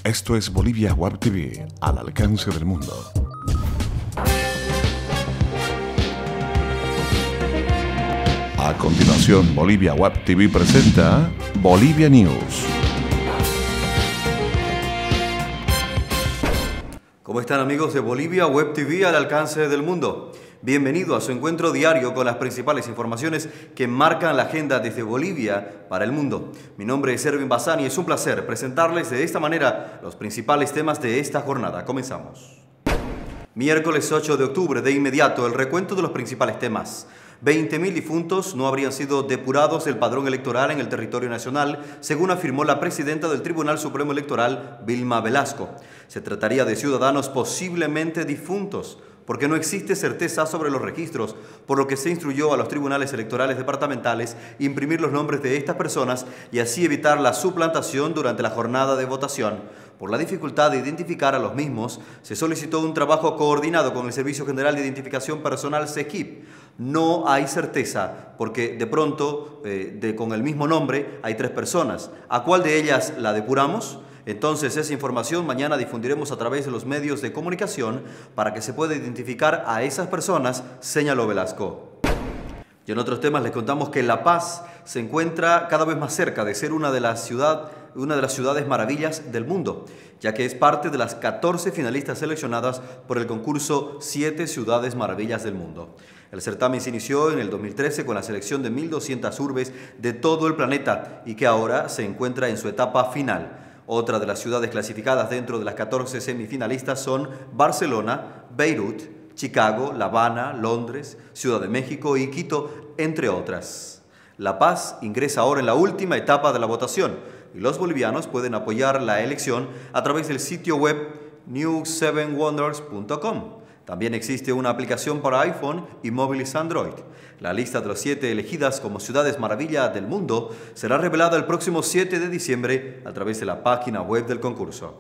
Esto es Bolivia Web TV, al alcance del mundo. A continuación, Bolivia Web TV presenta Bolivia News. ¿Cómo están, amigos de Bolivia Web TV al alcance del mundo? Bienvenido a su encuentro diario con las principales informaciones que marcan la agenda desde Bolivia para el mundo. Mi nombre es Erwin Bazán y es un placer presentarles de esta manera los principales temas de esta jornada. Comenzamos. Miércoles 8 de octubre, de inmediato, el recuento de los principales temas. 20.000 difuntos no habrían sido depurados del padrón electoral en el territorio nacional, según afirmó la presidenta del Tribunal Supremo Electoral, Vilma Velasco. Se trataría de ciudadanos posiblemente difuntos, porque no existe certeza sobre los registros, por lo que se instruyó a los tribunales electorales departamentales imprimir los nombres de estas personas y así evitar la suplantación durante la jornada de votación. Por la dificultad de identificar a los mismos, se solicitó un trabajo coordinado con el Servicio General de Identificación Personal, SEGIP. No hay certeza, porque de pronto, con el mismo nombre, hay 3 personas. ¿A cuál de ellas la depuramos? Entonces, esa información mañana difundiremos a través de los medios de comunicación para que se pueda identificar a esas personas, señaló Velasco. Y en otros temas les contamos que La Paz se encuentra cada vez más cerca de ser una de las ciudades maravillas del mundo, ya que es parte de las 14 finalistas seleccionadas por el concurso 7 Ciudades Maravillas del Mundo. El certamen se inició en el 2013 con la selección de 1.200 urbes de todo el planeta y que ahora se encuentra en su etapa final. Otra de las ciudades clasificadas dentro de las 14 semifinalistas son Barcelona, Beirut, Chicago, La Habana, Londres, Ciudad de México y Quito, entre otras. La Paz ingresa ahora en la última etapa de la votación y los bolivianos pueden apoyar la elección a través del sitio web new7wonders.com. También existe una aplicación para iPhone y móviles Android. La lista de los 7 elegidas como ciudades maravilla del mundo será revelada el próximo 7 de diciembre a través de la página web del concurso.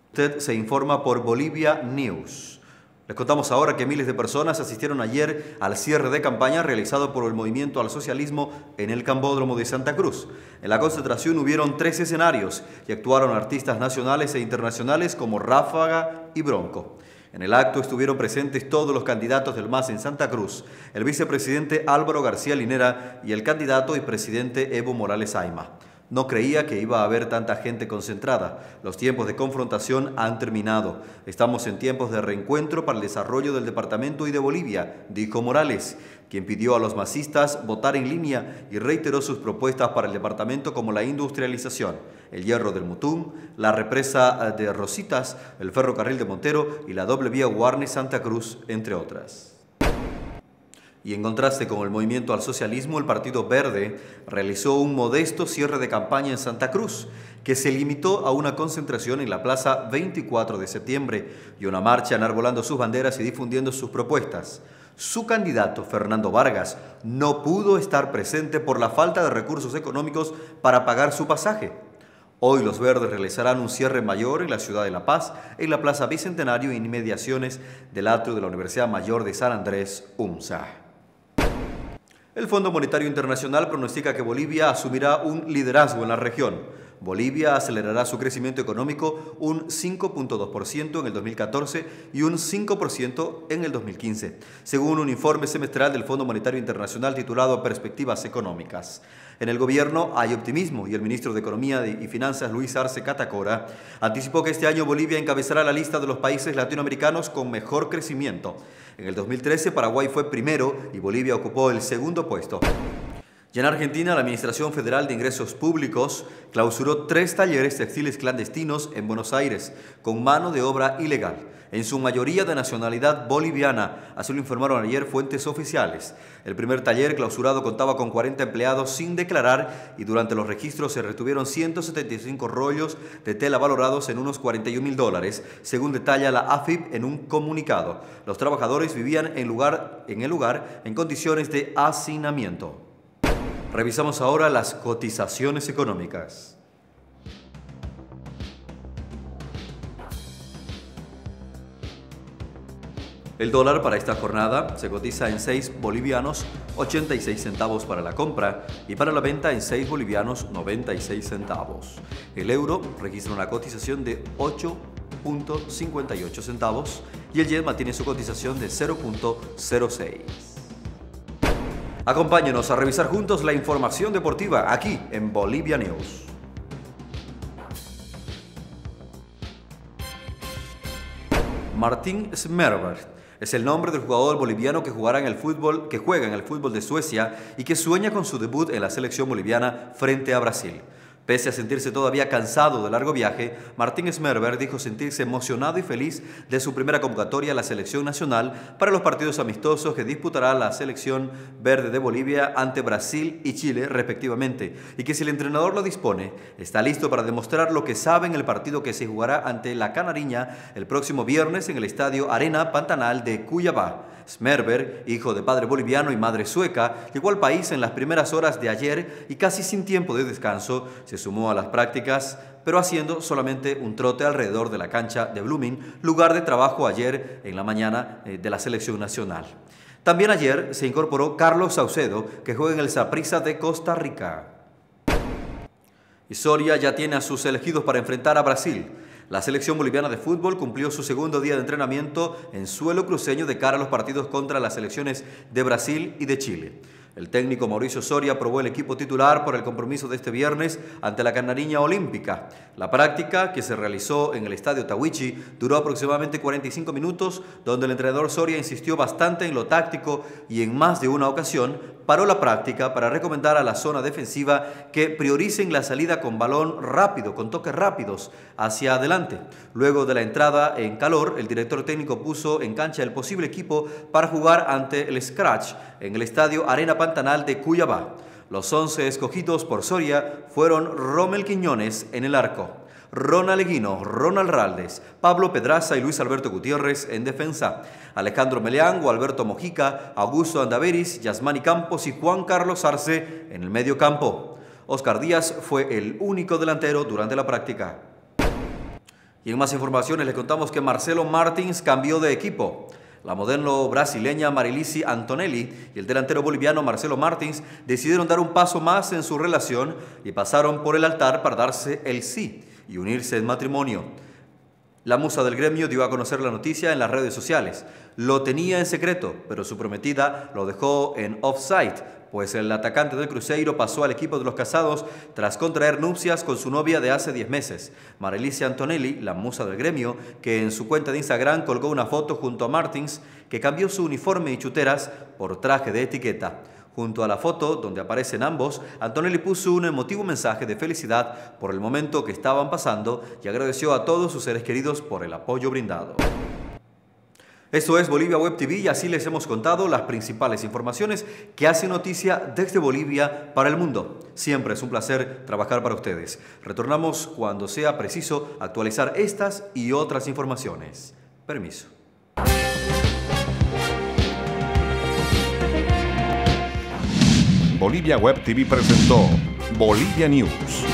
Usted se informa por Bolivia News. Les contamos ahora que miles de personas asistieron ayer al cierre de campaña realizado por el Movimiento al Socialismo en el Cambódromo de Santa Cruz. En la concentración hubieron 3 escenarios y actuaron artistas nacionales e internacionales como Ráfaga y Bronco. En el acto estuvieron presentes todos los candidatos del MAS en Santa Cruz, el vicepresidente Álvaro García Linera y el candidato y presidente Evo Morales Ayma. No creía que iba a haber tanta gente concentrada. Los tiempos de confrontación han terminado. Estamos en tiempos de reencuentro para el desarrollo del departamento y de Bolivia, dijo Morales, quien pidió a los masistas votar en línea y reiteró sus propuestas para el departamento como la industrialización, el hierro del Mutum, la represa de Rositas, el ferrocarril de Montero y la doble vía Guarne-Santa Cruz, entre otras. Y en contraste con el Movimiento al Socialismo, el Partido Verde realizó un modesto cierre de campaña en Santa Cruz, que se limitó a una concentración en la Plaza 24 de septiembre y una marcha enarbolando sus banderas y difundiendo sus propuestas. Su candidato, Fernando Vargas, no pudo estar presente por la falta de recursos económicos para pagar su pasaje. Hoy los verdes realizarán un cierre mayor en la ciudad de La Paz, en la Plaza Bicentenario y en inmediaciones del atrio de la Universidad Mayor de San Andrés, UMSA. El Fondo Monetario Internacional pronostica que Bolivia asumirá un liderazgo en la región. Bolivia acelerará su crecimiento económico un 5.2% en el 2014 y un 5% en el 2015, según un informe semestral del Fondo Monetario Internacional titulado Perspectivas Económicas. En el gobierno hay optimismo y el ministro de Economía y Finanzas, Luis Arce Catacora, anticipó que este año Bolivia encabezará la lista de los países latinoamericanos con mejor crecimiento. En el 2013 Paraguay fue primero y Bolivia ocupó el segundo puesto. Y en Argentina, la Administración Federal de Ingresos Públicos clausuró 3 talleres textiles clandestinos en Buenos Aires con mano de obra ilegal, en su mayoría de nacionalidad boliviana, así lo informaron ayer fuentes oficiales. El primer taller clausurado contaba con 40 empleados sin declarar y durante los registros se retuvieron 175 rollos de tela valorados en unos $41.000, según detalla la AFIP en un comunicado. Los trabajadores vivían en el lugar en condiciones de hacinamiento. Revisamos ahora las cotizaciones económicas. El dólar para esta jornada se cotiza en 6 bolivianos 86 centavos para la compra y para la venta en 6 bolivianos 96 centavos. El euro registra una cotización de 8.58 centavos y el yen mantiene su cotización de 0.06. Acompáñenos a revisar juntos la información deportiva aquí en Bolivia News. Martin Smerberg es el nombre del jugador boliviano que juega en el fútbol de Suecia y que sueña con su debut en la selección boliviana frente a Brasil. Pese a sentirse todavía cansado del largo viaje, Martin Smerberg dijo sentirse emocionado y feliz de su primera convocatoria a la selección nacional para los partidos amistosos que disputará la selección verde de Bolivia ante Brasil y Chile respectivamente, y que si el entrenador lo dispone, está listo para demostrar lo que sabe en el partido que se jugará ante la Canariña el próximo viernes en el estadio Arena Pantanal de Cuiabá. Smerberg, hijo de padre boliviano y madre sueca, llegó al país en las primeras horas de ayer y casi sin tiempo de descanso se sumó a las prácticas, pero haciendo solamente un trote alrededor de la cancha de Blooming, lugar de trabajo ayer en la mañana de la selección nacional. También ayer se incorporó Carlos Saucedo, que juega en el Saprissa de Costa Rica. Y Soria ya tiene a sus elegidos para enfrentar a Brasil. La selección boliviana de fútbol cumplió su segundo día de entrenamiento en suelo cruceño de cara a los partidos contra las selecciones de Brasil y de Chile. El técnico Mauricio Soria aprobó el equipo titular por el compromiso de este viernes ante la Canariña Olímpica. La práctica, que se realizó en el estadio Tawichi, duró aproximadamente 45 minutos, donde el entrenador Soria insistió bastante en lo táctico y en más de una ocasión paró la práctica para recomendar a la zona defensiva que prioricen la salida con balón rápido, con toques rápidos hacia adelante. Luego de la entrada en calor, el director técnico puso en cancha el posible equipo para jugar ante el Scratch en el estadio Arena Pantanal de Cuiabá. Los 11 escogidos por Soria fueron Rommel Quiñones en el arco, Ronald Eguino, Ronald Raldes, Pablo Pedraza y Luis Alberto Gutiérrez en defensa, Alejandro Meleán, Alberto Mojica, Augusto Andaveris, Yasmani Campos y Juan Carlos Arce en el medio campo. Oscar Díaz fue el único delantero durante la práctica. Y en más informaciones les contamos que Marcelo Martins cambió de equipo. La modelo brasileña Marilisi Antonelli y el delantero boliviano Marcelo Martins decidieron dar un paso más en su relación y pasaron por el altar para darse el sí y unirse en matrimonio. La musa del gremio dio a conocer la noticia en las redes sociales. Lo tenía en secreto, pero su prometida lo dejó en offside, pues el atacante del Cruzeiro pasó al equipo de los casados tras contraer nupcias con su novia de hace 10 meses. Marilisi Antonelli, la musa del gremio, que en su cuenta de Instagram colgó una foto junto a Martins, que cambió su uniforme y chuteras por traje de etiqueta. Junto a la foto, donde aparecen ambos, Antonelli puso un emotivo mensaje de felicidad por el momento que estaban pasando y agradeció a todos sus seres queridos por el apoyo brindado. Esto es Bolivia Web TV y así les hemos contado las principales informaciones que hacen noticia desde Bolivia para el mundo. Siempre es un placer trabajar para ustedes. Retornamos cuando sea preciso actualizar estas y otras informaciones. Permiso. Bolivia Web TV presentó Bolivia News.